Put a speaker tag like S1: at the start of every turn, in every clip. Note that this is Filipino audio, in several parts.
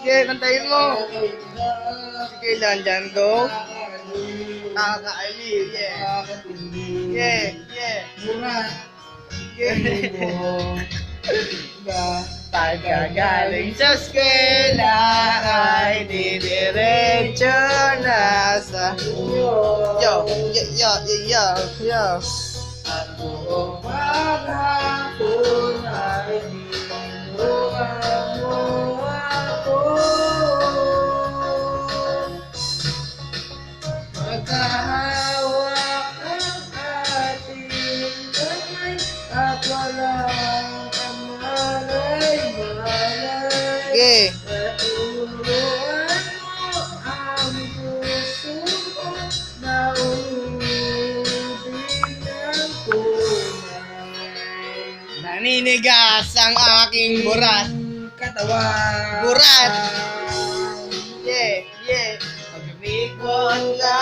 S1: Sige, kantayin mo. Sige lang dyan, go. Nakakaaliw, yeah. Yeah, yeah.
S2: Murat.
S1: Yeah. Pagkagaling sa eskwela ay didiretso na sa yo, yo, yo, yo, yo, yo.
S2: At buong maghapon ay tinuruan mo ako. Magkahawak ang ating kamay at walang kamalay-malay.
S1: Okay.
S2: Turuan mo ang puso ko na uubig ng tunay.
S1: Naninigas ang aking burat.
S2: Katawan.
S1: Burat. Yeah, yeah. Paglikod na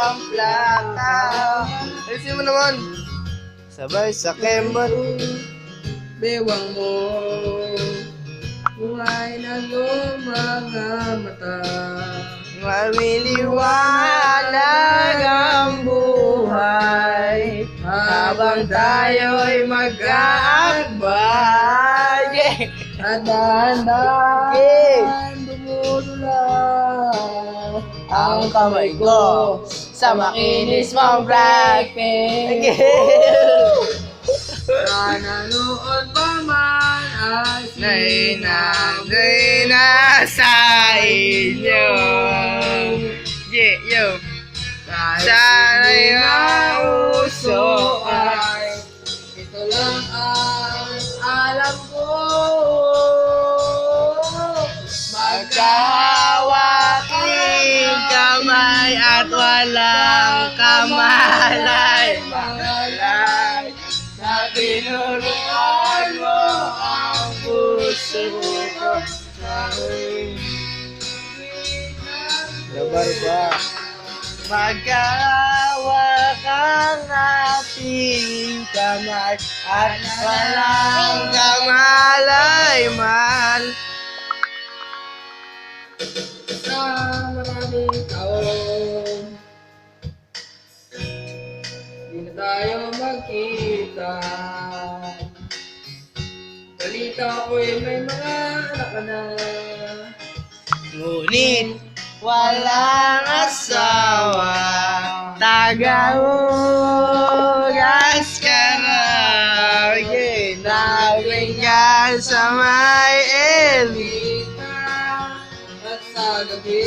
S1: ang plata. Alisin mo naman. Sabay sa kembot.
S2: Bewang mo buhay ng mga mata.
S1: Mamiliwanag ang buhay habang tayo'y mag-aakbay. Yeah.
S2: At dahan-dahan dumudula
S1: Ang kamay ko sa makinis mong Blackpink.
S2: na nanood pa man ay
S1: Nay na sa inyo. Yeah, yo. Sana'y mauso
S2: ay ito lang ang alam ko.
S1: Magkahawaking kamay at walang kamalay-malay. Na tinuruan mo ang puso ko sa Labar ba? Magkahawak ang ating kamay at walang kamalay-mal.
S2: Sa maraming taon di na tayo magkita. Balita ko'y may mga anak ka na.
S1: Ngunit walang asawa, tagaugas ka na. Yeah, nabigyan sa may elite.
S2: At sa gabi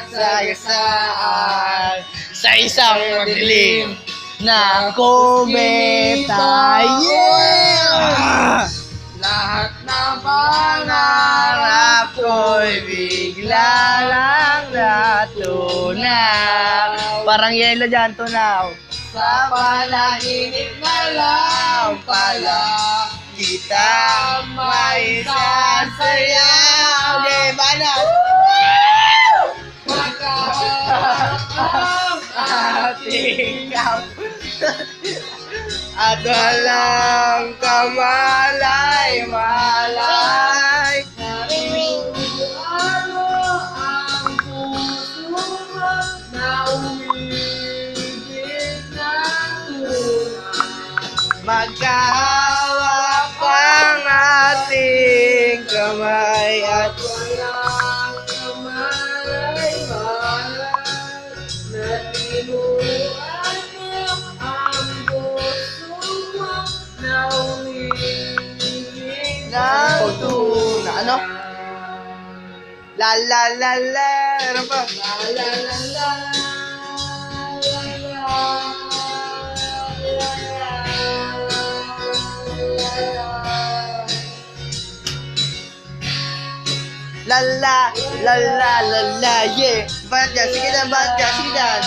S1: Sa gasaan, sa isang madilim na kometa. Yeah!
S2: lahat ng
S1: Pangarap ko'y bigla lang natunaw. Parang yelo dyan, tunaw. Sa panaginip na lang pala kita may sasayaw. Okay, banat!
S2: magkahawak
S1: Ating at walang kamalay-malay.
S2: Tinuruan mo ang puso mo na umibig ng tunay.
S1: Magkahawak ang ating kamay at
S2: Walang kamalay-malay na tinuruan mo ang puso mo na umibig
S1: ng tuna. Ano? La la la la. Ano pa?
S2: La la la la la la
S1: La la la la la la, yeah. Banat dyan, sige dan, banat dyan, sige dan.